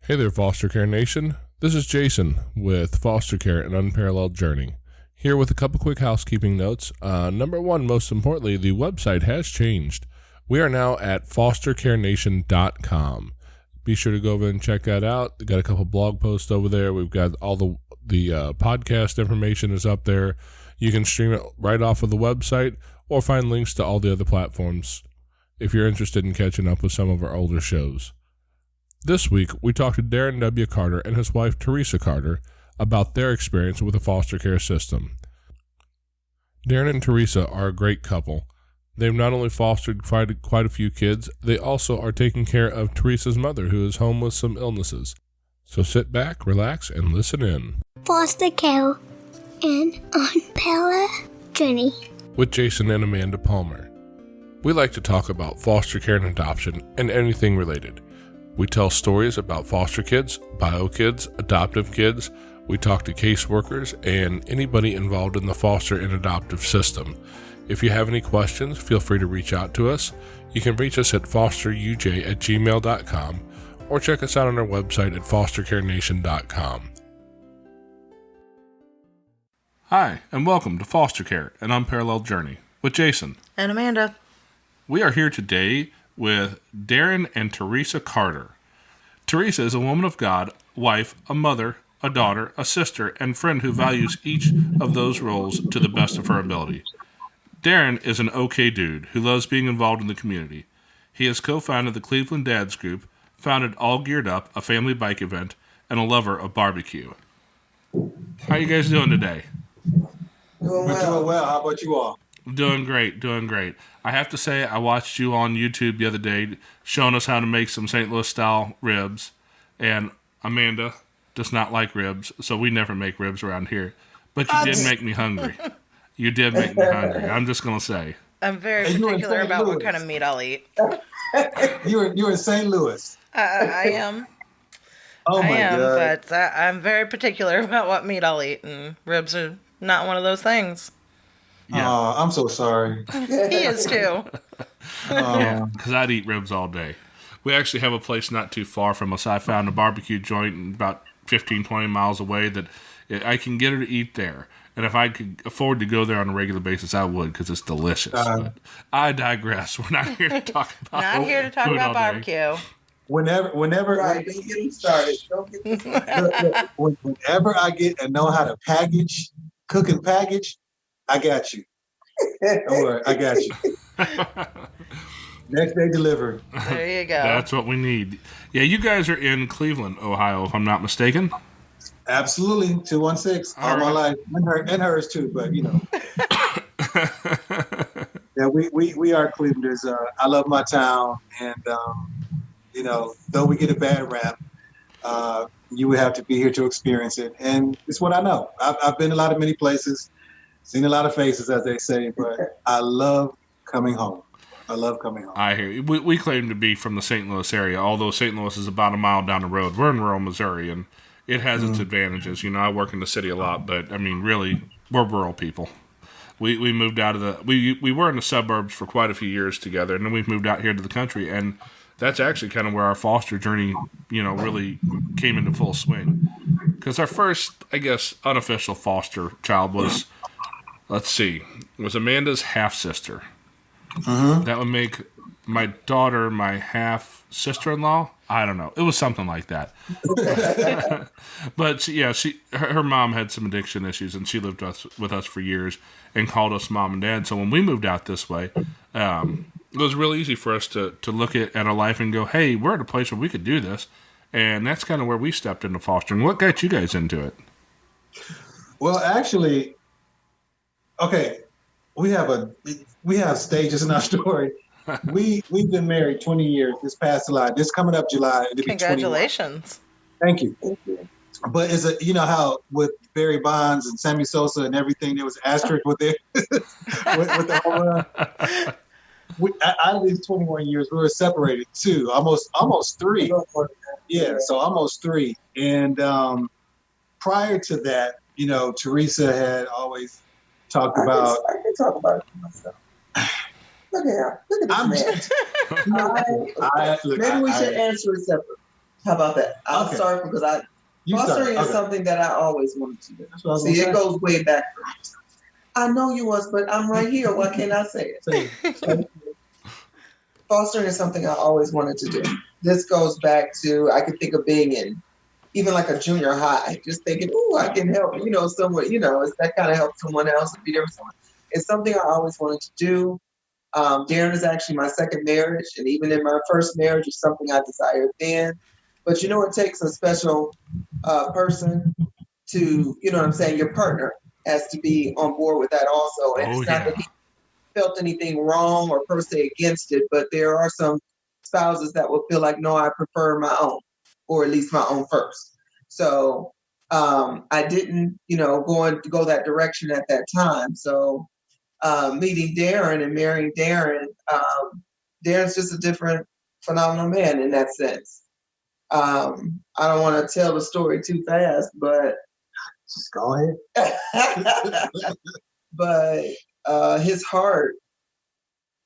Hey there, Foster Care Nation. This is Jason with Foster Care, an Unparalleled Journey. Here with a couple quick housekeeping notes. Number one, most importantly, the website has changed. We are now at fostercarenation.com. Be sure to go over and check that out. We've got a couple blog posts over there. We've got all the podcast information is up there. You can stream it right off of the website or find links to all the other platforms if you're interested in catching up with some of our older shows. This week, we talked to Darren W. Carter and his wife, Theresa Carter, about their experience with the foster care system. Darren and Theresa are a great couple. They've not only fostered quite a few kids, they also are taking care of Theresa's mother, who is home with some illnesses. So sit back, relax, and listen in. Foster Care and Unparalleled Journey With Jason and Amanda Palmer. We like to talk about foster care and adoption and anything related. We tell stories about foster kids, bio kids, adoptive kids. We talk to caseworkers and anybody involved in the foster and adoptive system. If you have any questions, feel free to reach out to us. You can reach us at fosteruj@gmail.com or check us out on our website at fostercarenation.com. Hi, and welcome to Foster Care, an Unparalleled Journey with Jason and Amanda. We are here today with Darren and Theresa Carter. Theresa is a woman of God, wife, a mother, a daughter, a sister, and friend who values each of those roles to the best of her ability. Darren is an okay dude who loves being involved in the community. He has co-founded the Cleveland Dads Group, founded All Geared Up, a family bike event, and a lover of barbecue. How are you guys doing today? We're doing well. How about you all? Doing great. I have to say, I watched you on YouTube the other day showing us how to make some St. Louis-style ribs, and Amanda does not like ribs, so we never make ribs around here. But you did make me hungry. You did make me hungry. I'm just going to say. I'm very particular about what kind of meat I'll eat. You're in St. Louis. I am. Oh my God. But I'm very particular about what meat I'll eat, and ribs are not one of those things. Yeah. Oh, I'm so sorry. He is too. Yeah, because I'd eat ribs all day. We actually have a place not too far from us. I found a barbecue joint about 15, 20 miles away that I can get her to eat there. And if I could afford to go there on a regular basis, I would, because it's delicious. But I digress. We're not here to talk about barbecue. Whenever right, don't get me started. Whenever I know how to cook and package, I got you. Don't worry, I got you. Next day delivered. There you go. That's what we need. Yeah, you guys are in Cleveland, Ohio, if I'm not mistaken. Absolutely, 216 all my life, and hers too. But you know, yeah, we are Clevelanders. I love my town, and you know, though we get a bad rap, you would have to be here to experience it, and it's what I know. I've been to many places. Seen a lot of faces, as they say, but I love coming home. I hear you. We claim to be from the St. Louis area, although St. Louis is about a mile down the road. We're in rural Missouri, and it has its advantages. You know, I work in the city a lot, but, I mean, really, we're rural people. We moved out of we were in the suburbs for quite a few years together, and then we've moved out here to the country, and that's actually kind of where our foster journey, you know, really came into full swing. Because our first, I guess, unofficial foster child was... Let's see. It was Amanda's half-sister. Mm-hmm. That would make my daughter my half-sister-in-law? I don't know. It was something like that. But, yeah, her mom had some addiction issues, and she lived with us for years and called us mom and dad. So when we moved out this way, it was real easy for us to look at our life and go, hey, we're at a place where we could do this. And that's kind of where we stepped into fostering. What got you guys into it? Well, actually... Okay, we have stages in our story. We've been married 20 years. This past July, this coming up July. Congratulations! Thank you. But you know how with Barry Bonds and Sammy Sosa and everything, there was asterisk with it with the home run. Out of these 21 years, we were separated too, almost 3. Yeah, so almost 3. And prior to that, you know, Theresa had always talked about. I can talk about it myself. Look at her. Look at this man. Maybe we should answer it separate. How about that? I'll Okay. start because You start. fostering is Okay. something that I always wanted to do. That's what I was See, gonna it goes way back. I know you was, but I'm right here. Why can't I say it? say. Fostering is something I always wanted to do. This goes back to, I could think of being in even like a junior high, just thinking, oh, I can help, someone, it's that kind of help someone else and be there for someone. It's something I always wanted to do. Darren is actually my second marriage, and even in my first marriage, it's something I desired then. But it takes a special person to, you know what I'm saying, your partner has to be on board with that also. And it's not that he felt anything wrong or per se against it, but there are some spouses that will feel like, no, I prefer my own, or at least my own first. So I didn't, go that direction at that time. So meeting Darren and marrying Darren, Darren's just a different, phenomenal man in that sense. I don't want to tell the story too fast, but Just go ahead. but his heart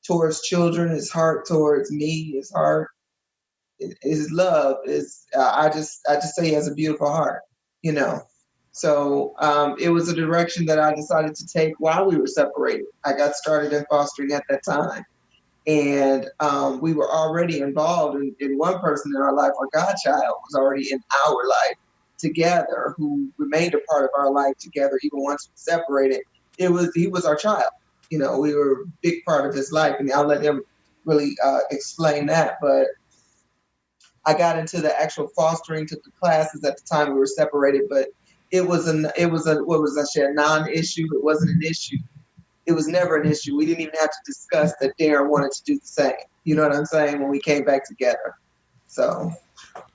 towards children, his heart towards me, his heart, his love is. I just say he has a beautiful heart, So it was a direction that I decided to take while we were separated. I got started in fostering at that time. And we were already involved in one person in our life. Our godchild was already in our life together, who remained a part of our life together even once we separated. He was our child. We were a big part of his life, and I'll let him really explain that. But I got into the actual fostering, took the classes at the time we were separated, but it was a non-issue. It wasn't an issue. It was never an issue. We didn't even have to discuss that Darren wanted to do the same. You know what I'm saying? When we came back together. So.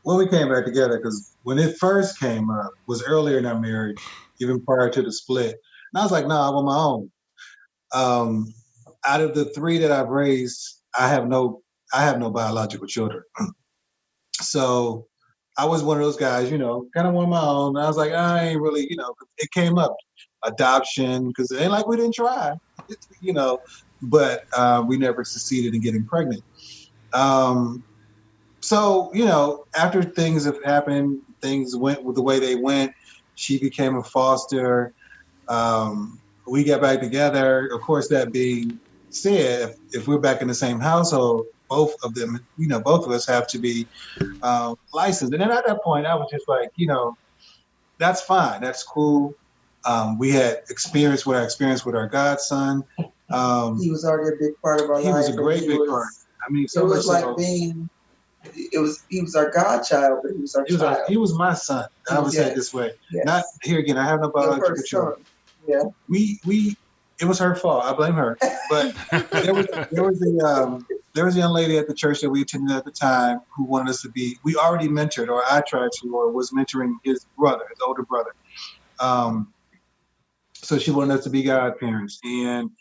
When we came back together, because when it first came up, was earlier in our marriage, even prior to the split. And I was like, no, I want my own. Out of the three that I've raised, I have no biological children. So I was one of those guys, kind of want my own. And I was like, I ain't really, it came up. Adoption, because it ain't like we didn't try, but we never succeeded in getting pregnant. So, after things have happened, things went with the way they went. She became a foster. We got back together. Of course, that being said, if we're back in the same household, both of us have to be licensed. And then at that point, I was just like, that's fine. That's cool. We had experience with our godson. He was already a big part of our life. He was a great big part. I mean, so it was much like so. He was our godchild, but he was our child. He was my son. I would say it this way. Yes. Not here again. I have no biological children. Yeah. It was her fault. I blame her. But there was a young lady at the church that we attended at the time who wanted us to be. We already mentored, or I tried to, or was mentoring his older brother. So she wanted us to be godparents, and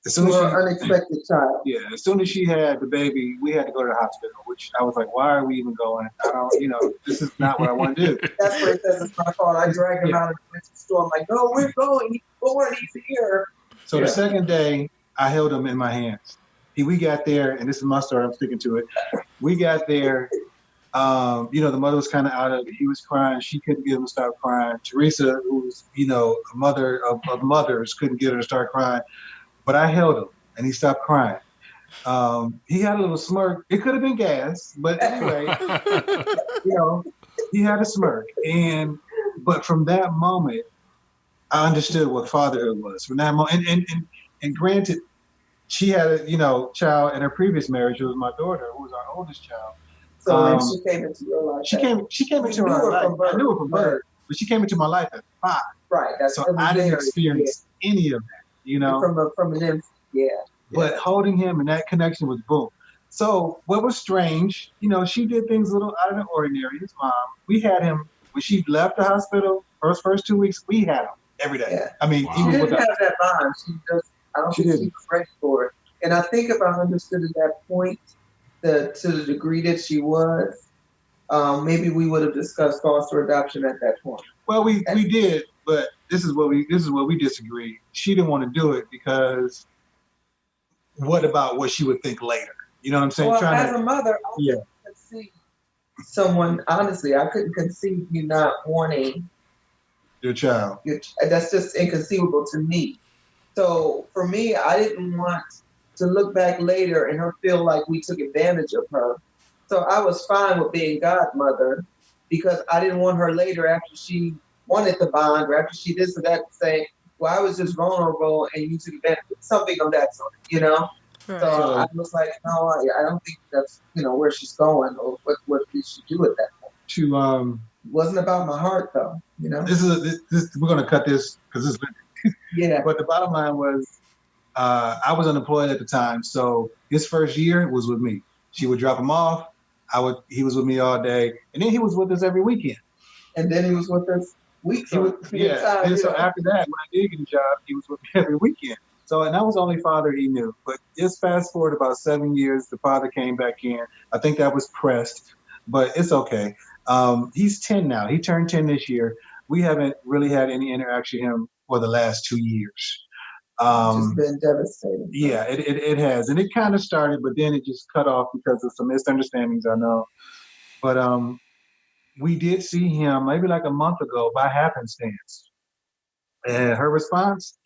as soon as unexpected child. Yeah, as soon as she had the baby, we had to go to the hospital. Which I was like, "Why are we even going? I don't, this is not what I want to do." That's what it says. It's my fault. I dragged him out of the store. I'm like, "No, we're going. He's born. He's here." So the second day, I held him in my hands. We got there, and this is my story. I'm sticking to it. We got there. The mother was kind of out of it. He was crying. She couldn't get him to stop crying. Teresa, who was, a mother of mothers, couldn't get her to start crying. But I held him, and he stopped crying. He had a little smirk. It could have been gas, but anyway, he had a smirk. But from that moment, I understood what fatherhood was. From that moment, and granted, she had a child in her previous marriage. It was my daughter, who was our oldest child. So she came into your life. She came into my life. I knew her from birth, but she came into my life at 5. Right. So I didn't experience any of that, From an infant. Yeah. But holding him and that connection was boom. So what was strange, she did things a little out of the ordinary. His mom, we had him when she left the hospital. First 2 weeks, we had him every day. Yeah. I mean, she didn't have that bond. I don't think she was ready for it. And I think if I understood at that point, to the degree that she was, maybe we would have discussed foster adoption at that point. Well, we did, but this is what we disagreed. She didn't want to do it because what about what she would think later? You know what I'm saying? Well, as a mother, I could see someone, honestly, I couldn't conceive you not wanting Your child. that's just inconceivable to me. So for me, I didn't want to look back later and her feel like we took advantage of her. So I was fine with being godmother because I didn't want her later after she wanted the bond or after she did so that to say, well, I was just vulnerable and you took advantage of something of that sort, you know? Right. So I was like, no, I don't think that's, where she's going or what we should do at that point. It wasn't about my heart though, This we're gonna cut this because this. Yeah. But the bottom line was, I was unemployed at the time, so his first year was with me. She would drop him off. He was with me all day, and then he was with us every weekend. And then he was with us weeks. So after that, when I did get a job, he was with me every weekend. So, and that was the only father he knew. But just fast forward about 7 years, the father came back in. I think that was pressed, but it's okay. He's 10 now. He turned 10 this year. We haven't really had any interaction with him for the last 2 years. It's been devastating. Yeah, it has. And it kind of started, but then it just cut off because of some misunderstandings, I know. But we did see him maybe like a month ago by happenstance. And her response,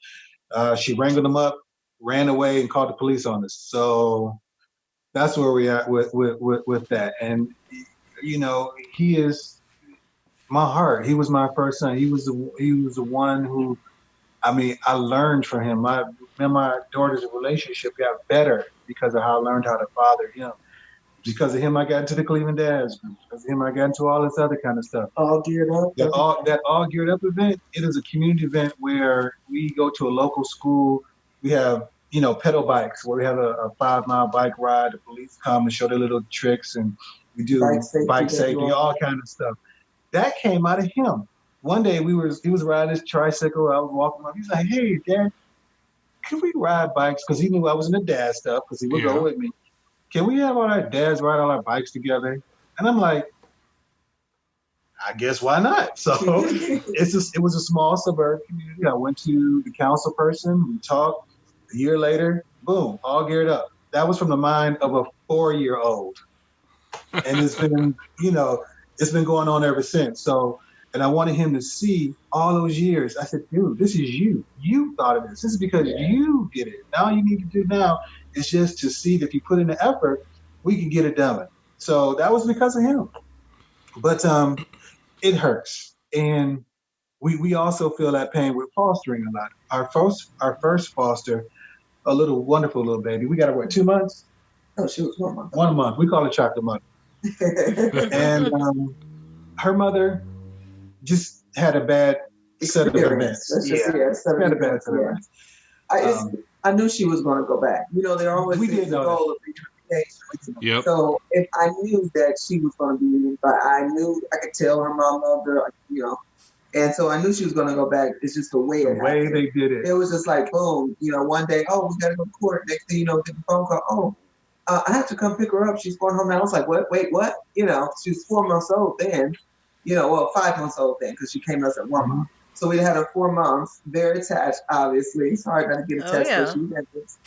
she wrangled him up, ran away, and called the police on us. So that's where we are with that. And, he is my heart. He was my first son. He was the one who, I learned from him. Me and my daughter's relationship got better because of how I learned how to father him. Because of him, I got into the Cleveland Dads group. Because of him, I got into all this other kind of stuff. All geared up. That all geared up event, it is a community event where we go to a local school. We have, pedal bikes where we have a 5-mile bike ride. The police come and show their little tricks, and we do bike safety, all kind of stuff. That came out of him. One day he was riding his tricycle. I was walking up. He's like, "Hey, Dad, can we ride bikes?" Because he knew I was in the dad stuff because he would go with me. Can we have all our dads ride all our bikes together? And I'm like, I guess why not? So it was a small suburban community. I went to the council person. We talked. A year later, boom, all geared up. That was from the mind of a 4-year-old. And it's been, it's been going on ever since. So, and I wanted him to see all those years. I said, dude, this is you. You thought of this. This is because you did it. All you need to do now is just to see that if you put in the effort, we can get it done. So that was because of him. But it hurts. And we also feel that pain with fostering a lot. Our first foster, a wonderful little baby. We got her, 2 months? Oh, she was 1 month. 1 month. We call her Chocolate Mother. And her mother just had a bad set of events. Had a bad set of events. I knew she was going to go back. There always is the goal of reunification. Yep. So if I knew that she was going to be reunified, I knew I could tell her mom loved her, and so I knew she was going to go back. It's just the way they did it. It was just like, boom, one day, oh, we got to go to court. Next thing you know, get the phone call, oh, I have to come pick her up. She's going home now. I was like, what? Wait, what? She was 4 months old then, 5 months old then because she came to us at 1 month. So we had her 4 months, very attached, obviously. It's hard not to get attached because she had this.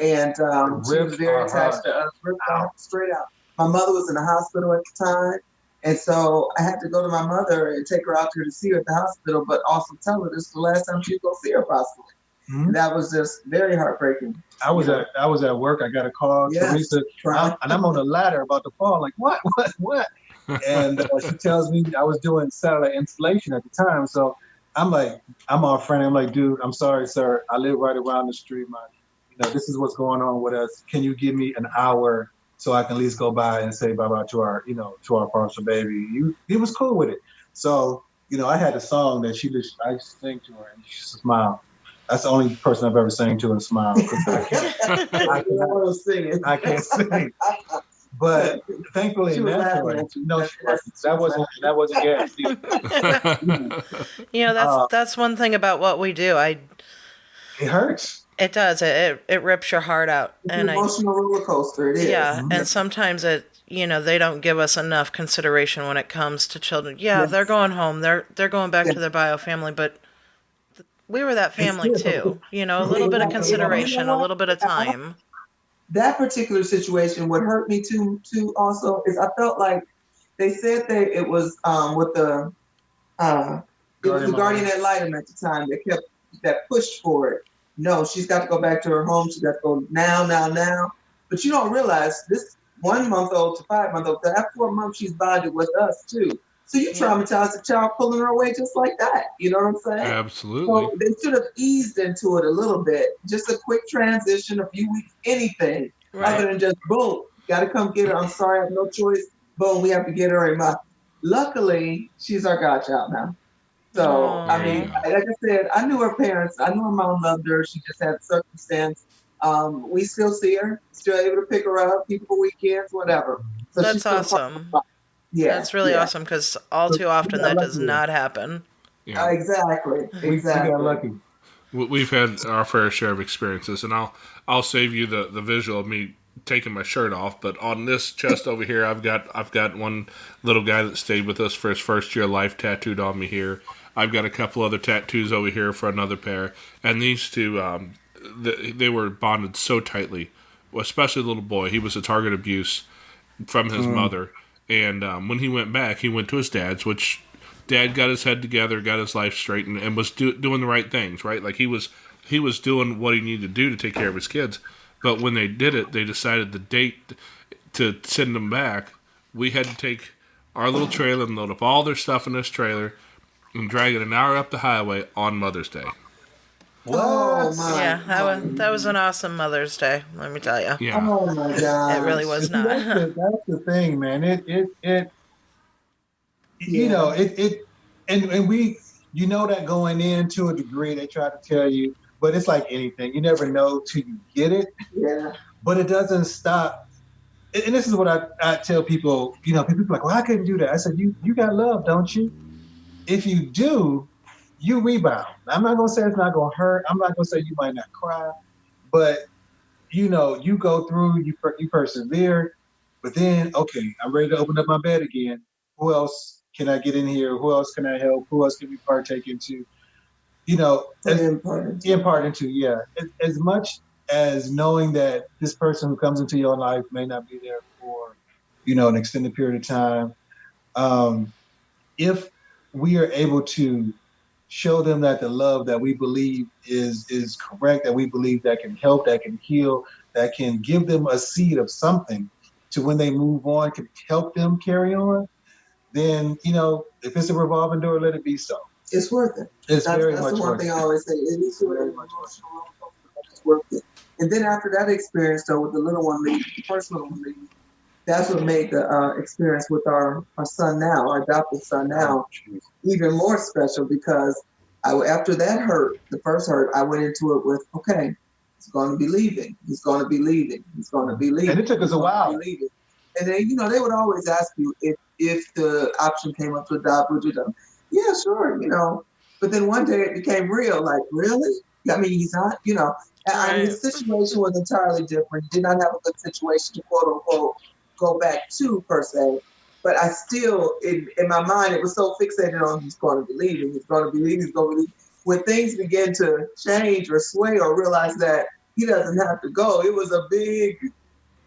And she was very attached to us, ripped out, straight out. My mother was in the hospital at the time. And so I had to go to my mother and take her out there to see her at the hospital, but also tell her this is the last time she'd go see her possibly. Mm-hmm. That was just very heartbreaking. I was at work. I got a call. Teresa, and I'm on the ladder about to fall. Like, what? And she tells me I was doing satellite installation at the time. So I'm like, I'm all friendly. I'm like, dude, I'm sorry, sir. I live right around the street. This is what's going on with us. Can you give me an hour so I can at least go by and say bye-bye to our foster baby? He was cool with it. So, I had a song that I used to sing to her and she smiled. That's the only person I've ever sang to and smiled. I can't sing. But thankfully, she was no, she wasn't. That wasn't gas. That's one thing about what we do. It hurts. It does. It rips your heart out. It's an emotional roller coaster. It is. Yeah, and sometimes they don't give us enough consideration when it comes to children. Yeah, they're going home. They're going back to their bio family, but we were that family too. A little bit of consideration, a little bit of time. That particular situation, what hurt me too also is I felt like They said it was with the it was the guardian ad litem at the time that pushed for it. No, she's got to go back to her home. She's got to go now. But you don't realize this 1 month old to 5 month old, that 4 months she's bonded with us too. So you traumatize the child pulling her away just like that. You know what I'm saying? Absolutely. So they should have eased into it a little bit. Just a quick transition, a few weeks, anything. Right. Other than just boom, got to come get her. I'm sorry, I have no choice. Boom, we have to get her in my. Luckily, she's our godchild now. So, I mean, like I said, I knew her parents. I knew her mom loved her. She just had circumstance. We still see her, still able to pick her up, keep her for weekends, whatever. So that's awesome. Yeah. That's really awesome because all too often that does not happen. Yeah. Exactly. We got lucky. We've had our fair share of experiences, and I'll save you the visual of me taking my shirt off. But on this chest over here, I've got one little guy that stayed with us for his first year of life tattooed on me here. I've got a couple other tattoos over here for another pair, and these two, they were bonded so tightly. Especially the little boy, he was a target of abuse from his mother, and when he went back, he went to his dad's, which Dad got his head together, got his life straight, and was doing the right things, right? Like he was doing what he needed to do to take care of his kids. But when they did it, they decided the date to send them back. We had to take our little trailer and load up all their stuff in this trailer and drag it an hour up the highway on Mother's Day. Oh my! Yeah, that was an awesome Mother's Day. Let me tell you. Yeah. Oh my God! It really was not. That's the thing, man. You know, and we, you know, that going in to a degree, they try to tell you, but it's like anything. You never know till you get it. Yeah. But it doesn't stop. And this is what I tell people, you know, people are like, well, I couldn't do that. I said, you got love, don't you? If you do, you rebound. I'm not going to say it's not going to hurt. I'm not going to say you might not cry. But, you know, you go through, you persevere. But then, okay, I'm ready to open up my bed again. Who else can I get in here? Who else can I help? Who else can we partake into? You know, impart into, yeah. As much as knowing that this person who comes into your life may not be there for, you know, an extended period of time. If we are able to show them that the love that we believe is correct, that we believe that can help, that can heal, that can give them a seed of something to when they move on, can help them carry on, then, you know, if it's a revolving door, let it be so. It's worth it. That's the much one worth thing it. I always say. It is very much it's worth it. And then after that experience, though, with the little one leaving, the first little one leaving, that's what made the experience with our son now, our adopted son now, even more special because after that hurt, the first hurt, I went into it with, okay, he's going to be leaving. He's going to be leaving. He's going to be leaving. And it took us a while. And then, you know, they would always ask you if the option came up to adopt, would you do? Yeah, sure, you know. But then one day it became real, like, really? I mean, he's not, you know. And his situation was entirely different. He did not have a good situation to quote unquote go back to per se. But I still, in my mind, it was so fixated on he's going to be leaving, he's going to be leaving, he's going to be leaving. When things begin to change or sway or realize that he doesn't have to go, it was a big,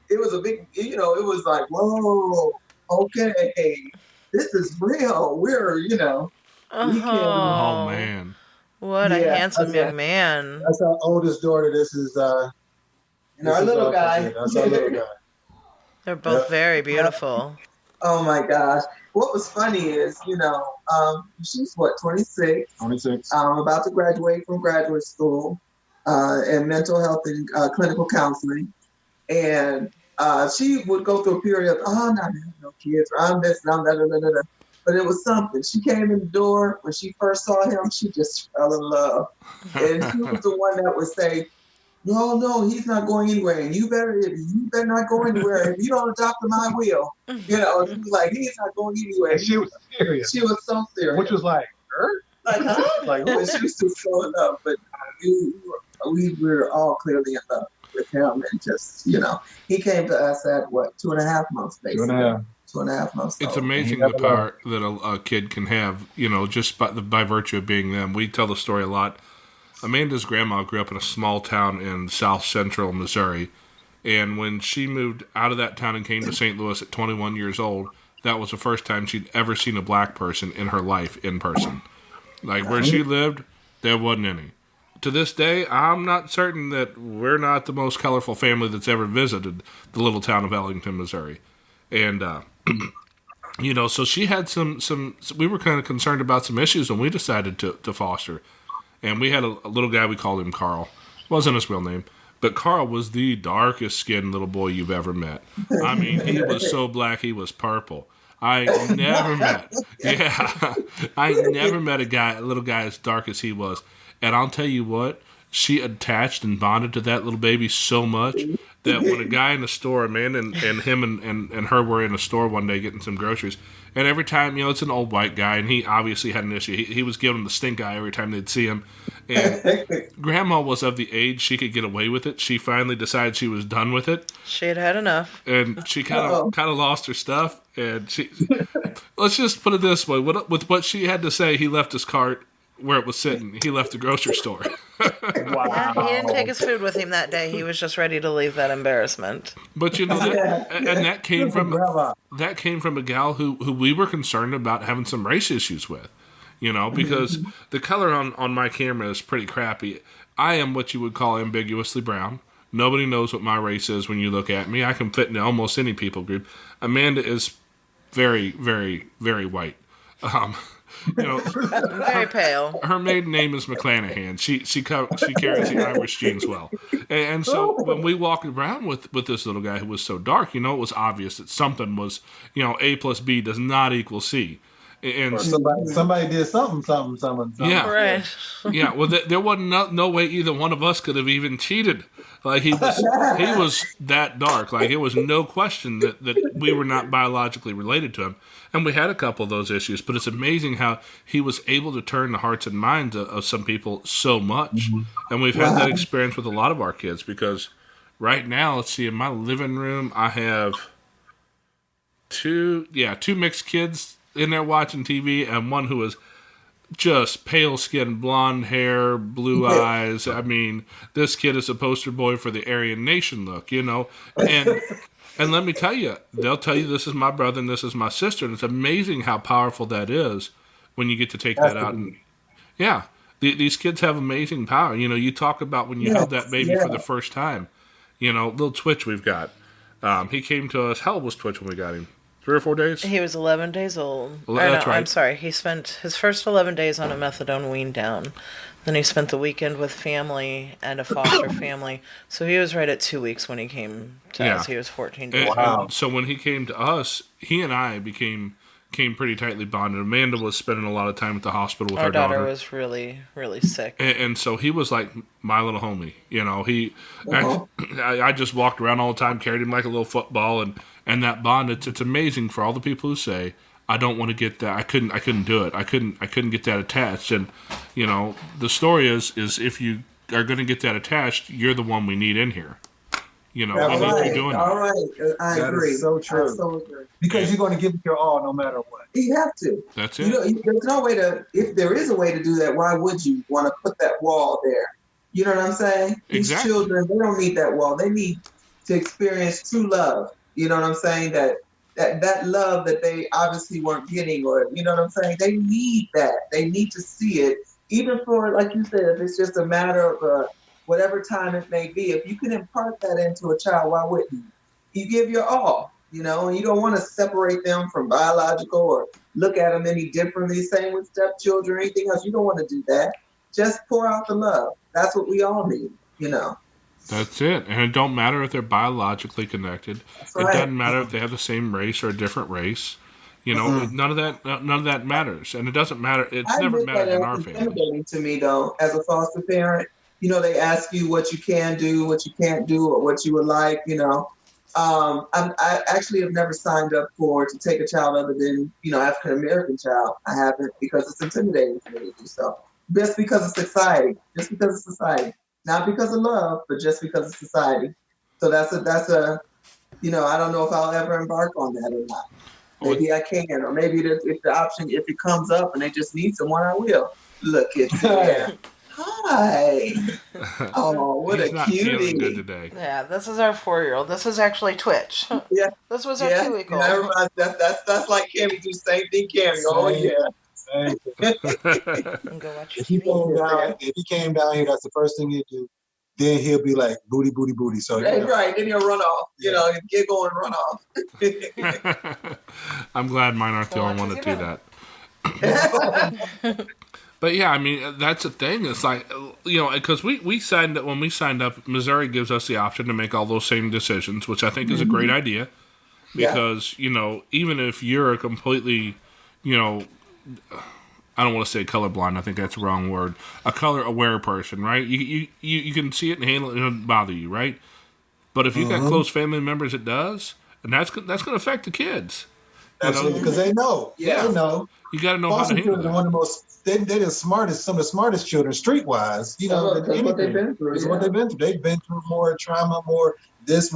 you know, it was like, whoa, okay, this is real. We're, you know, we can't. Oh man. What a handsome young man. That's our oldest daughter. This is our little guy. That's our little guy. They're both very beautiful. Oh my gosh. What was funny is, you know, she's 26? 26. About to graduate from graduate school in mental health and clinical counseling. And she would go through a period of, oh, no, I have no kids, or I'm this, and I'm that. But it was something. She came in the door. When she first saw him, she just fell in love. And she was the one that would say, no, he's not going anywhere. And you better not go anywhere. If you don't adopt him, I will. You know, she was like, he's not going anywhere. And she was serious. She was so serious. Which was like, like, huh? Like, oh, she was just so in love. But we were all clearly in love with him. And just, you know, he came to us at, 2.5 months, basically. 2.5 months. It's amazing the power that a kid can have, you know, just by virtue of being them. We tell the story a lot. Amanda's grandma grew up in a small town in south central Missouri. And when she moved out of that town and came to St. Louis at 21 years old, that was the first time she'd ever seen a black person in her life in person. Like, where she lived, there wasn't any. To this day, I'm not certain that we're not the most colorful family that's ever visited the little town of Ellington, Missouri. And, so she had we were kind of concerned about some issues when we decided to foster. And we had a little guy, we called him Carl. Wasn't his real name. But Carl was the darkest skinned little boy you've ever met. I mean, he was so black, he was purple. I never met a little guy as dark as he was. And I'll tell you what, she attached and bonded to that little baby so much that when a guy in the store, man, and him and her were in a store one day getting some groceries, and every time, it's an old white guy, and he obviously had an issue. He was giving him the stink eye every time they'd see him. And Grandma was of the age she could get away with it. She finally decided she was done with it. She had had enough. And she kind of lost her stuff. And let's just put it this way. With what she had to say, he left his cart where it was sitting. He left the grocery store. Wow. He didn't take his food with him that day. He was just ready to leave that embarrassment. But that came from a gal who we were concerned about having some race issues with, because the color on my camera is pretty crappy. I am what you would call ambiguously brown. Nobody knows what my race is when you look at me. I can fit into almost any people group. Amanda is very, very, very white. Very pale. Her maiden name is McClanahan. She carries the Irish genes well, and so when we walked around with this little guy who was so dark, it was obvious that something was, A plus B does not equal C, and or somebody did something. Yeah, right. Yeah, well, there wasn't no way either one of us could have even cheated. Like he was that dark. Like it was no question that we were not biologically related to him. And we had a couple of those issues, but it's amazing how he was able to turn the hearts and minds of some people so much. Mm-hmm. And we've had that experience with a lot of our kids because right now, let's see, in my living room, I have two mixed kids in there watching TV and one who is just pale skin, blonde hair, blue eyes. I mean, this kid is a poster boy for the Aryan Nation look, And let me tell you, they'll tell you this is my brother and this is my sister. And it's amazing how powerful that is when you get to take that out. And these kids have amazing power. You talk about when you held that baby for the first time, little Twitch we've got. He came to us. How old was Twitch when we got him? 3 or 4 days? He was 11 days old. That's right. I'm sorry. He spent his first 11 days on a methadone wean down. Then he spent the weekend with family and a foster family. So he was right at 2 weeks when he came to us. He was 14 days old. So when he came to us, he and I became pretty tightly bonded. Amanda was spending a lot of time at the hospital with her daughter. Our daughter was really, really sick. And so he was like my little homie. I just walked around all the time, carried him like a little football, and that bond. It's amazing for all the people who say, I don't want to get that. I couldn't do it. I couldn't get that attached. And the story is if you are going to get that attached, you're the one we need in here. We need you doing that. All right, I agree. Is so true. I so agree. Because you're going to give it your all no matter what. You have to. That's it. There's no way to. If there is a way to do that, why would you want to put that wall there? You know what I'm saying? Exactly. These children, they don't need that wall. They need to experience true love. You know what I'm saying? That love that they obviously weren't getting, or you know what I'm saying? They need that. They need to see it, even for, like you said, if it's just a matter of whatever time it may be. If you can impart that into a child, why wouldn't you? You give your all, and you don't want to separate them from biological or look at them any differently. Same with stepchildren or anything else. You don't want to do that. Just pour out the love. That's what we all need, That's it. And it don't matter if they're biologically connected. Right. It doesn't matter if they have the same race or a different race. None of that matters. And it doesn't matter. It's never mattered in our family. It's intimidating to me, though, as a foster parent. They ask you what you can do, what you can't do, or what you would like, I actually have never signed up to take a child other than, African-American child. I haven't, because it's intimidating for me to do so. Just because of society. Not because of love, but just because of society. So that's a I don't know if I'll ever embark on that or not. Maybe I can, or maybe if the option, if it comes up and they just need someone, I will. Look, it's Hi. Oh, what He's a not feeling good cutie. today. Yeah, this is our 4-year-old. This is actually Twitch. Yeah, This was our yeah. 2-week-old. Everybody, that's like Cammy do the same thing, Cammy. Oh Same. yeah. Same. And go watch If he TV. came down here, that's the first thing he'd do. Then he'll be like booty, booty, booty. So Right. Then he'll run off. Yeah. You know, giggle and run off. I'm glad mine aren't the only one that do that. But yeah, I mean, that's the thing. It's like, because we signed up, when we signed up, Missouri gives us the option to make all those same decisions, which I think is a great idea. Because, even if you're a completely, I don't want to say colorblind, I think that's the wrong word, a color-aware person, right? You can see it and handle it, and it doesn't bother you, right? But if you've got close family members, it does, and that's going to affect the kids. Absolutely, because they know. Yeah. They know. You got to know how to Foster handle children are that. one of the most. They're the smartest. Some of the smartest children, streetwise. That's what they've been through. It's what they've been through. They've been through more trauma, more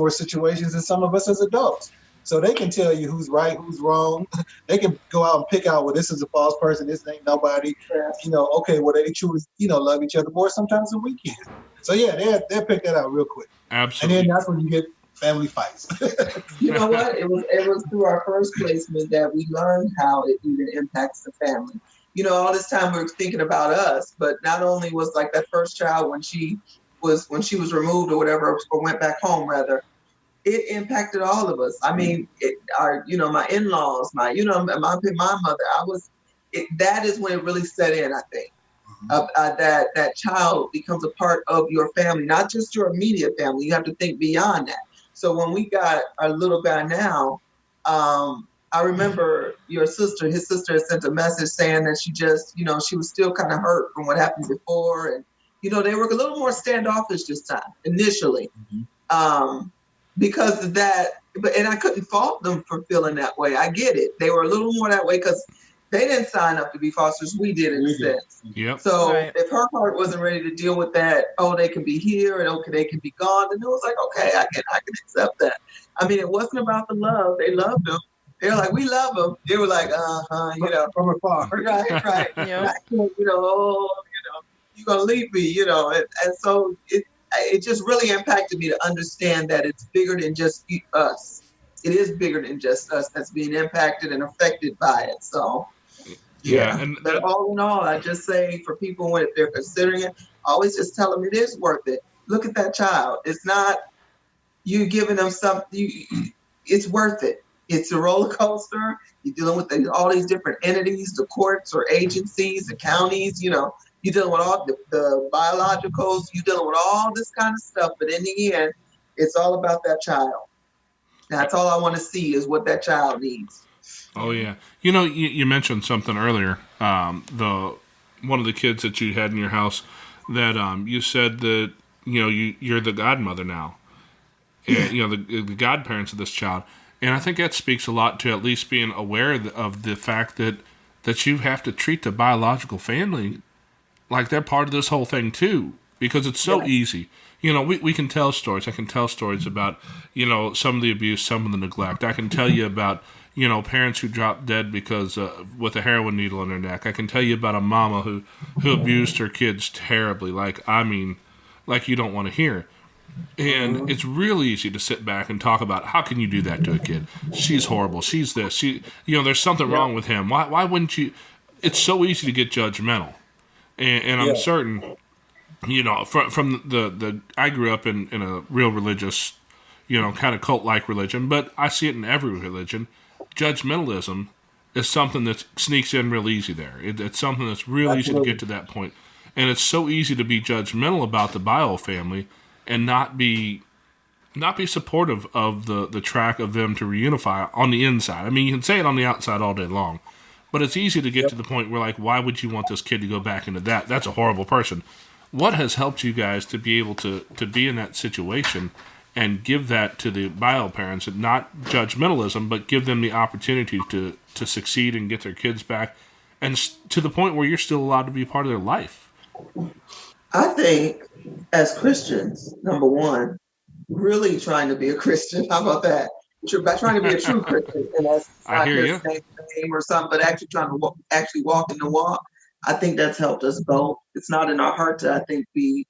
situations than some of us as adults. So they can tell you who's right, who's wrong. They can go out and pick out, well, this is a false person. This ain't nobody. Okay, well, they truly, love each other more sometimes than we can. So yeah, they'll pick that out real quick. Absolutely. And then that's when you get family fights. You know what? It was through our first placement that we learned how it even impacts the family. All this time we were thinking about us, but not only was like that first child when she was removed or whatever, or went back home rather, it impacted all of us. I mean, my in-laws, my mother. That is when it really set in. I think that child becomes a part of your family, not just your immediate family. You have to think beyond that. So when we got our little guy now, I remember his sister had sent a message saying that she just, she was still kind of hurt from what happened before. And, they were a little more standoffish this time initially. Because of that, and I couldn't fault them for feeling that way. I get it. They were a little more that way because they didn't sign up to be fosters. We did in a sense. Yep. So Right. if her heart wasn't ready to deal with that, they can be here and they can be gone, then it was like, okay, I can accept that. I mean, it wasn't about the love. They loved them. They were like, we love them. They were like, From afar. right. Yeah. You're gonna leave me, and so it just really impacted me to understand that it's bigger than just us. It is bigger than just us that's being impacted and affected by it. So, but all in all, I just say for people, if they're considering it, always just tell them it is worth it. Look at that child. It's not you giving them something. It's worth it. It's a roller coaster. You're dealing with all these different entities, the courts or agencies, the counties, You're dealing with all the biologicals. You're dealing with all this kind of stuff. But in the end, it's all about that child. That's all I want to see is what that child needs. Oh, yeah. You mentioned something earlier. One of the kids that you had in your house that you said that, you're the godmother now. And, the godparents of this child. And I think that speaks a lot to at least being aware of the fact that you have to treat the biological family like they're part of this whole thing too, because it's so easy. We can tell stories. I can tell stories about, some of the abuse, some of the neglect. I can tell you about, parents who dropped dead because with a heroin needle in their neck. I can tell you about a mama who abused her kids terribly, like you don't want to hear. And it's really easy to sit back and talk about how can you do that to a kid? She's horrible. She's this. There's something wrong with him. Why wouldn't you? It's so easy to get judgmental. And I'm certain, from the I grew up in a real religious, kind of cult-like religion, but I see it in every religion. Judgmentalism is something that sneaks in real easy there. It's something that's real easy to get to that point. And it's so easy to be judgmental about the bio family and not be supportive of the track of them to reunify on the inside. I mean, you can say it on the outside all day long. But it's easy to get to the point where, like, why would you want this kid to go back into that? That's a horrible person. What has helped you guys to be able to be in that situation and give that to the bio parents, and not judgmentalism, but give them the opportunity to succeed and get their kids back, and to the point where you're still allowed to be part of their life? I think as Christians, number one, really trying to be a Christian. How about that? By trying to be a true Christian, and that's I not hear just you. name or something, but actually trying to walk in the walk. I think that's helped us both. It's not in our heart to, I think, be,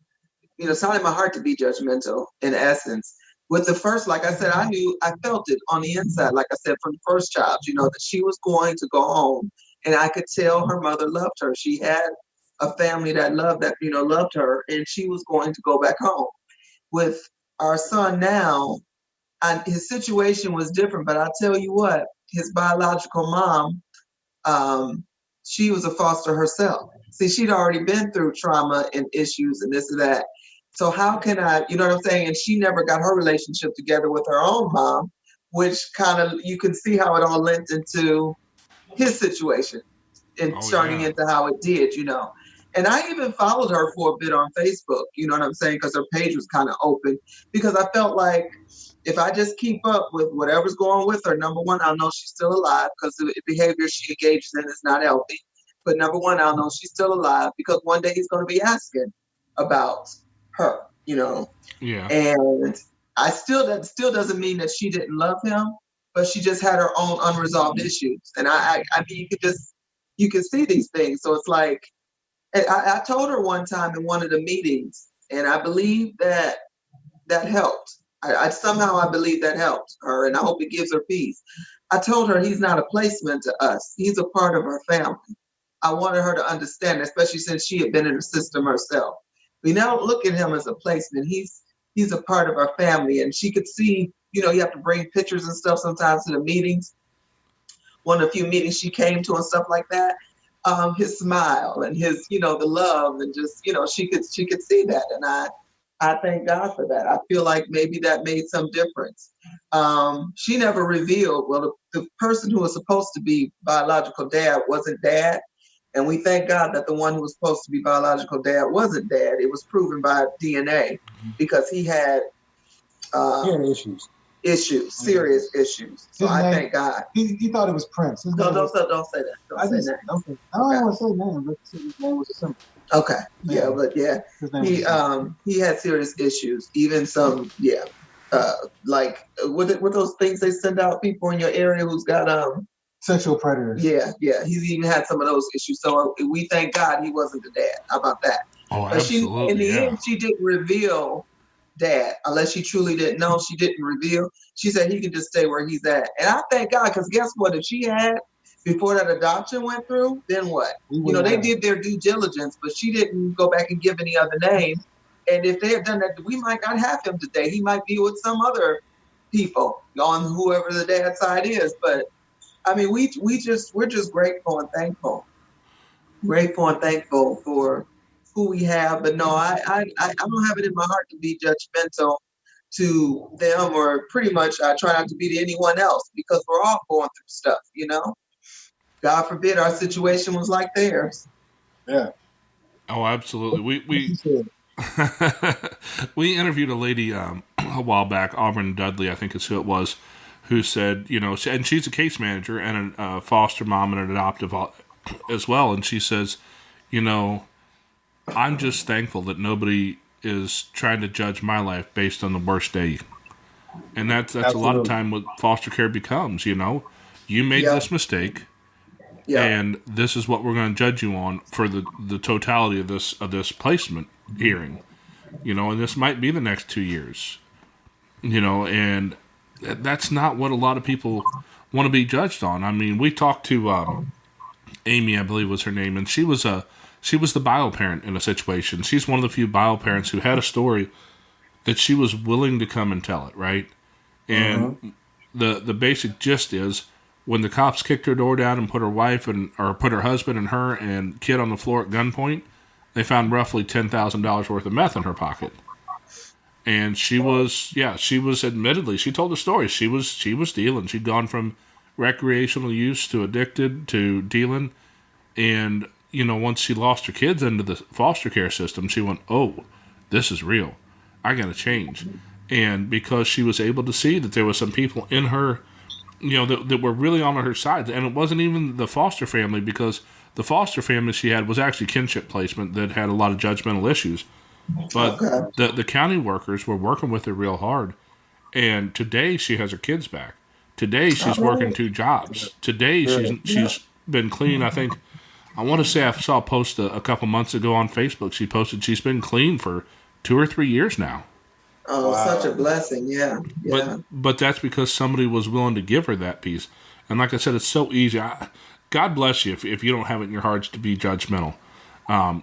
it's not in my heart to be judgmental in essence. With the first, like I said, I felt it on the inside, like I said, from the first child, that she was going to go home. And I could tell her mother loved her. She had a family that loved her, and she was going to go back home. With our son now, his situation was different, but I'll tell you what, his biological mom, she was a foster herself. See, she'd already been through trauma and issues and this and that. So how can I, you know what I'm saying? And she never got her relationship together with her own mom, which kind of, you can see how it all lent into his situation and turning into how it did, And I even followed her for a bit on Facebook, you know what I'm saying? Because her page was kind of open, because I felt like if I just keep up with whatever's going with her, number one, I'll know she's still alive, because the behavior she engages in is not healthy. But number one, I'll know she's still alive, because one day he's going to be asking about her, Yeah. And that still doesn't mean that she didn't love him, but she just had her own unresolved issues. And I mean, you can see these things. So it's like, I told her one time in one of the meetings, and I believe that helped. I somehow believe that helped her, and I hope it gives her peace. I told her he's not a placement to us. He's a part of our family. I wanted her to understand, especially since she had been in the system herself. We now look at him as a placement. He's a part of our family, and she could see, you have to bring pictures and stuff sometimes to the meetings. One of the few meetings she came to and stuff like that. His smile and his, the love, and just, she could see that. And I thank God for that. I feel like maybe that made some difference. She never revealed, well, the person who was supposed to be biological dad wasn't dad. And we thank God that the one who was supposed to be biological dad wasn't dad. It was proven by DNA, because he had serious issues. So I thank God. He thought it was Prince. Don't say that. Don't say that. I don't want to say name, but his name was simple. Okay. Yeah, but yeah, he had serious issues. Even some, like with those things they send out people in your area who's got sexual predators. Yeah. He's even had some of those issues. So we thank God he wasn't the dad. How about that? Oh, but absolutely. In the end, she didn't reveal dad, unless she truly didn't know. She didn't reveal. She said he can just stay where he's at. And I thank God, because guess what? If she had, before that adoption went through, then what? They did their due diligence, but she didn't go back and give any other name. And if they had done that, we might not have him today. He might be with some other people on whoever the dad side is. But I mean, we're just grateful and thankful. Grateful and thankful for who we have. But no, I don't have it in my heart to be judgmental to them, or pretty much I try not to be to anyone else, because we're all going through stuff, God forbid our situation was like theirs. Yeah. Oh, absolutely. We interviewed a lady a while back, Auburn Dudley, I think is who it was, who said, and she's a case manager and a foster mom and an adoptive as well. And she says, I'm just thankful that nobody is trying to judge my life based on the worst day. And that's a lot of time what foster care becomes, you made this mistake. Yeah. And this is what we're going to judge you on for the totality of this placement hearing, and this might be the next 2 years, and that's not what a lot of people want to be judged on. I mean, we talked to Amy, I believe was her name, and she was the bio parent in a situation. She's one of the few bio parents who had a story that she was willing to come and tell it, right? And the basic gist is, when the cops kicked her door down and put her wife or put her husband and her and kid on the floor at gunpoint, they found roughly $10,000 worth of meth in her pocket. And she was admittedly, she told the story. She was dealing. She'd gone from recreational use to addicted to dealing. And, once she lost her kids into the foster care system, she went, oh, this is real. I got to change. And because she was able to see that there was some people in her, that were really on her side. And it wasn't even the foster family, because the foster family she had was actually kinship placement that had a lot of judgmental issues. But the county workers were working with her real hard. And today she has her kids back. Today she's working 2 jobs. Today she's been clean, I think, I want to say I saw a post a couple months ago on Facebook. She posted she's been clean for 2 or 3 years now. Oh, wow. Such a blessing. Yeah. But that's because somebody was willing to give her that piece. And like I said, it's so easy. God bless you if you don't have it in your hearts to be judgmental.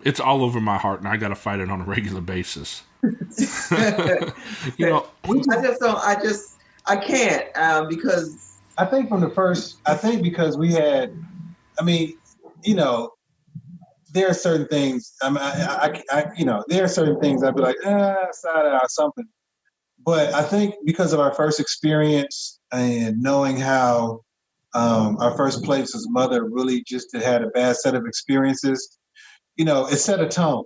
It's all over my heart, and I got to fight it on a regular basis. I can't because I think because we had, there are certain things. There are certain things I'd be like, side eye or something. But I think because of our first experience and knowing how our first place's mother really just had a bad set of experiences, it set a tone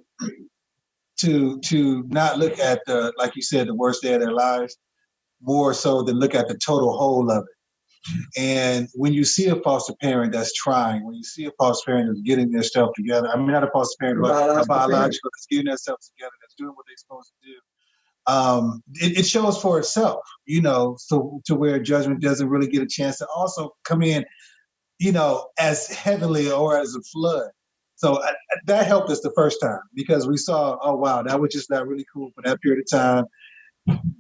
to not look at like you said, the worst day of their lives, more so than look at the total whole of it. And when you see a foster parent that's trying, when you see a foster parent that's getting their stuff together, not a foster parent, but a biological that's getting themselves together, that's doing what they're supposed to do, it shows for itself, so to where judgment doesn't really get a chance to also come in, as heavily or as a flood. So that helped us the first time because we saw, oh, wow, that was just not really cool for that period of time.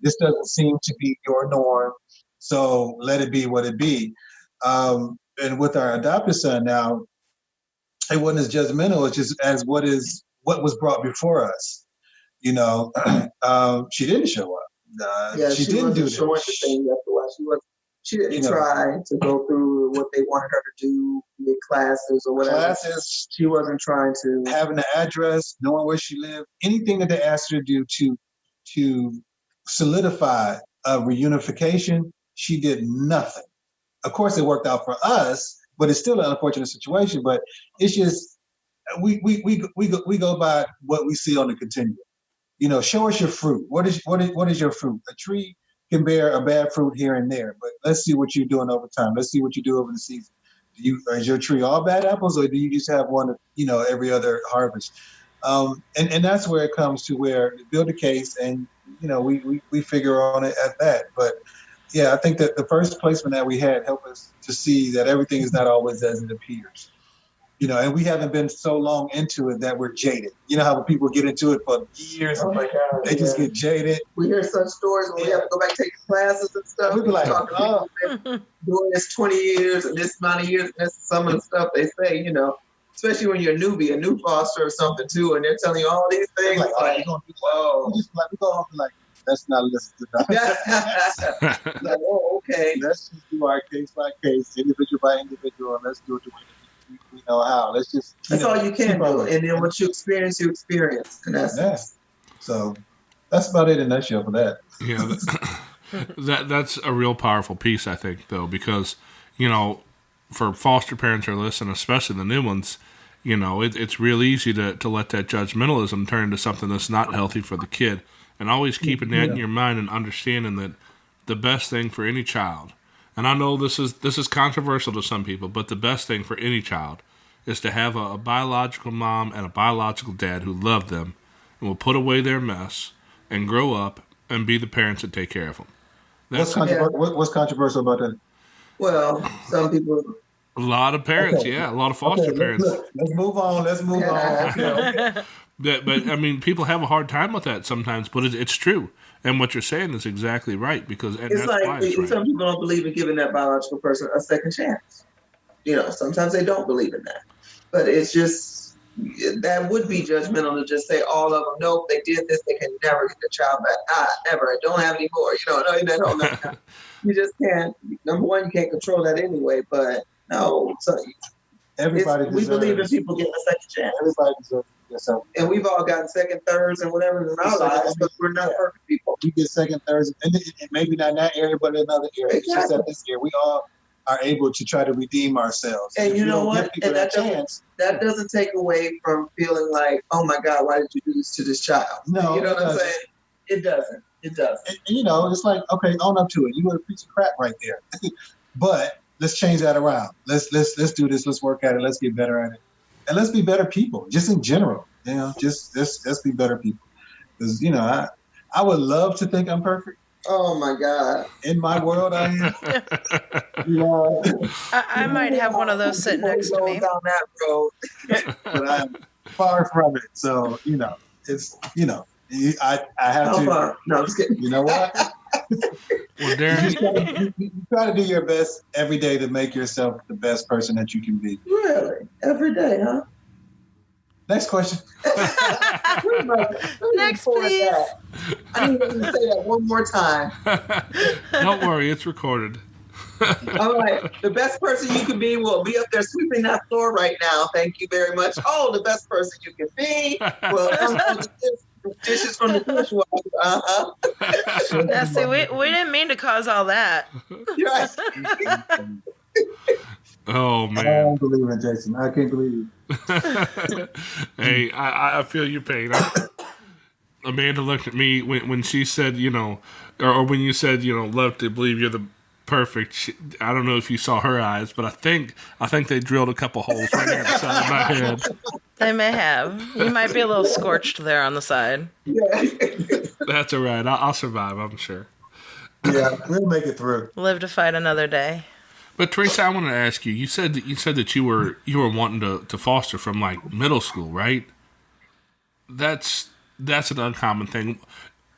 This doesn't seem to be your norm. So let it be what it be. And with our adopted son now, it wasn't as judgmental as what was brought before us. She didn't show up. She didn't do that. She didn't try to go through what they wanted her to do, make classes or whatever. She wasn't trying to. Having an address, knowing where she lived, anything that they asked her to do to solidify a reunification, she did nothing. Of course, it worked out for us, but it's still an unfortunate situation. But it's just we go by what we see on the continuum. Show us your fruit. What is your fruit? A tree can bear a bad fruit here and there, but let's see what you're doing over time. Let's see what you do over the season. Is your tree all bad apples, or do you just have one, every other harvest? And that's where it comes to where you build a case, and we figure on it at that. But yeah, I think that the first placement that we had helped us to see that everything is not always as it appears. And we haven't been so long into it that we're jaded. You know how when people get into it for years, they just get jaded. We hear such stories when we have to go back and take classes and stuff. We'd be like, doing this 20 years and this amount of years, and that's some of the stuff they say, especially when you're a newbie, a new foster or something too, and they're telling you all these things. Like, you're going to do whoa. We go off and let's not listen to that. Like, oh, okay. Let's just do our case by case, individual by individual, and let's do it the way we know how. Let's just. That's all you can do. And then what you experience, in essence. Yeah. So that's about it in a nutshell for that. Yeah. That's a real powerful piece, I think, though, because, for foster parents or listening, especially the new ones, it's real easy to let that judgmentalism turn into something that's not healthy for the kid. And always keeping that in your mind and understanding that the best thing for any child, and I know this is controversial to some people, but the best thing for any child is to have a biological mom and a biological dad who love them and will put away their mess and grow up and be the parents that take care of them. What's controversial about that? Well, some people. A lot of parents, a lot of foster parents. Let's move on. But I mean, people have a hard time with that sometimes, but it's true. And what you're saying is exactly right because it's like right. Some people don't believe in giving that biological person a second chance. Sometimes they don't believe in that, but it's just that would be judgmental to just say all of them. Nope, they did this. They can never get the child back. Never. I don't have any more. No, you just can't. Number one, you can't control that anyway. But no, so we believe in people getting a second chance. Everybody deserves. And we've all gotten second, thirds, and whatever in our lives, but we're not perfect people. We get second, thirds, and maybe not in that area, but in another area. Exactly. It's just that this year we all are able to try to redeem ourselves. And you know what? And that doesn't take away from feeling like, oh my God, why did you do this to this child? No, you know what I'm saying? It doesn't. And it's like, okay, own up to it. You were a piece of crap right there, but let's change that around. Let's do this. Let's work at it. Let's get better at it. And let's be better people, just in general. Just let's be better people. Because I would love to think I'm perfect, Oh my God. In my world, I am. I might have one of those sitting Before we next to go me. down that road. But I'm far from it. So, it's, I have How to, far? No, I'm just kidding. you know what? Well, Darren, You try to do your best every day to make yourself the best person that you can be. Really? Every day, huh? Next question. Next, please. I need you to say that one more time. don't worry, it's recorded. All right. The best person you can be will be up there sweeping that floor right now. Thank you very much. Oh, the best person you can be. Well, the dishes from the dishwasher. Now, see, we didn't mean to cause all that. Yes. Oh I man. don't believe it, Jason. I can't believe it. Hey, I feel your pain. Amanda looked at me when she said, or when you said, love to believe you're the perfect. I don't know if you saw her eyes, but I think they drilled a couple holes right here inside of my head. They may have. You might be a little scorched there on the side. Yeah. That's all right. I'll survive, I'm sure. Yeah, we'll make it through. Live to fight another day. But Teresa, I want to ask you. You said that you were wanting to foster from like middle school, right? That's an uncommon thing.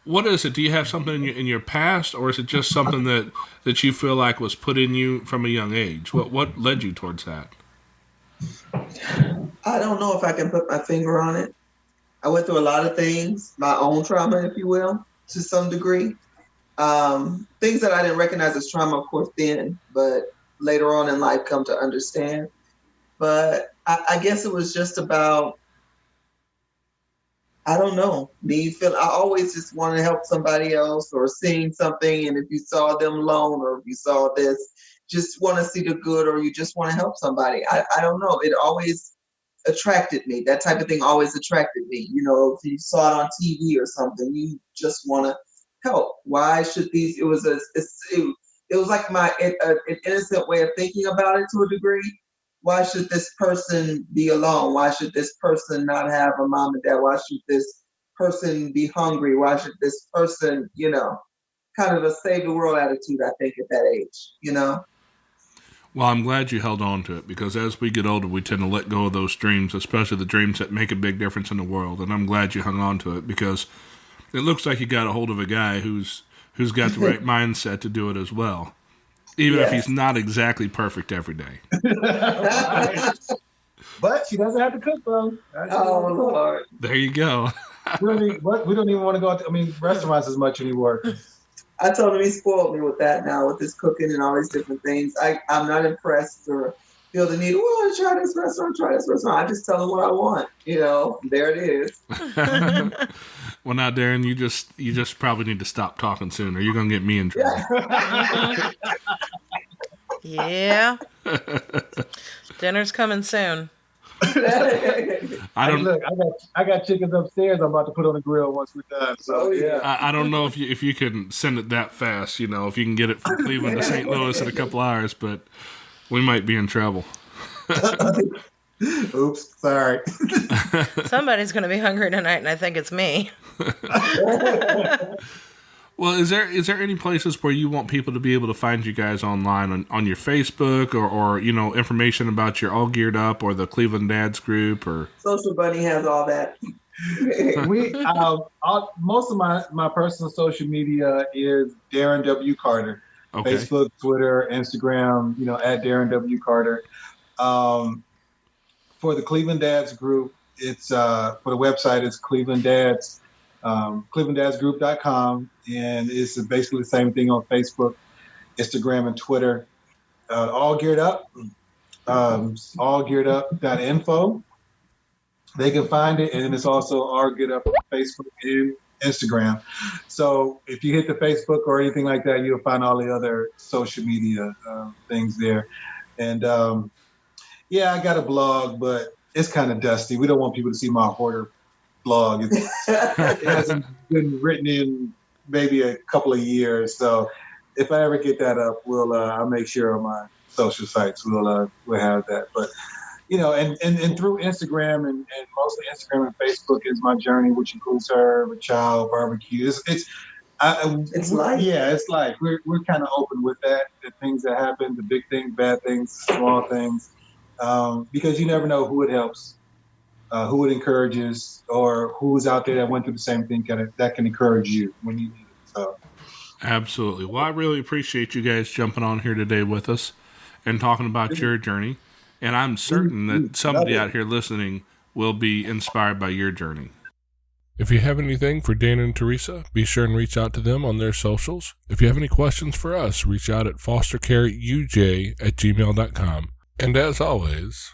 What is it? Do you have something in your past, or is it just something that you feel like was put in you from a young age? What led you towards that? I don't know if I can put my finger on it. I went through a lot of things, my own trauma, if you will, to some degree. Things that I didn't recognize as trauma, of course, then, but later on in life come to understand. But I guess it was just about, I don't know, I always just want to help somebody else or seeing something. And if you saw them alone or if you saw this, just want to see the good or you just want to help somebody. I don't know. It always attracted me. That type of thing always attracted me. If you saw it on TV or something, you just want to help. Why should these, it was like an innocent way of thinking about it to a degree. Why should this person be alone? Why should this person not have a mom and dad? Why should this person be hungry? Why should this person, kind of a save the world attitude, I think, at that age, Well, I'm glad you held on to it, because as we get older, we tend to let go of those dreams, especially the dreams that make a big difference in the world. And I'm glad you hung on to it, because it looks like you got a hold of a guy who's got the right mindset to do it as well, even if he's not exactly perfect every day. But she doesn't have to cook, though. Oh, Lord. There you go. We don't even want to go out to, restaurants as much anymore. I told him he spoiled me with that now, with this cooking and all these different things. I'm not impressed or feel the need, try this restaurant. I just tell him what I want. There it is. Well, now, Darren, you just probably need to stop talking soon, or you're going to get me in trouble. Yeah. Dinner's coming soon. I got chickens upstairs. I'm about to put on the grill once we're done. So yeah. I don't know if you can send it that fast. If you can get it from Cleveland to St. Louis in a couple hours, but we might be in trouble. Oops, sorry. Somebody's going to be hungry tonight, and I think it's me. Well, is there any places where you want people to be able to find you guys online on your Facebook or information about your All Geared Up or the Cleveland Dads group or Social Bunny has all that. We most of my personal social media is Darren W. Carter. Okay. Facebook, Twitter, Instagram, at Darren W. Carter. For the Cleveland Dads group, it's for the website, it's Cleveland Dads. ClevelandDadsGroup.com, and it's basically the same thing on Facebook, Instagram, and Twitter. All Geared Up, allgearedup.info. They can find it, and it's also All Geared Up on Facebook and Instagram. So if you hit the Facebook or anything like that, you'll find all the other social media things there. And I got a blog, but it's kind of dusty. We don't want people to see my hoarder blog. It hasn't been written in maybe a couple of years. So if I ever get that up, I'll make sure on my social sites we'll have that. But and through Instagram and mostly Instagram and Facebook is my journey, which includes her, a child, barbecue. It's life. Yeah, it's like we're kind of open with that. The things that happen, the big things, bad things, small things, because you never know who it helps, who it encourages, or who's out there that went through the same thing that can encourage you when you need it. So, Absolutely. Well, I really appreciate you guys jumping on here today with us and talking about your journey. And I'm certain that somebody out here listening will be inspired by your journey. If you have anything for Darren and Theresa, be sure and reach out to them on their socials. If you have any questions for us, reach out at fostercareuj@gmail.com. And as always,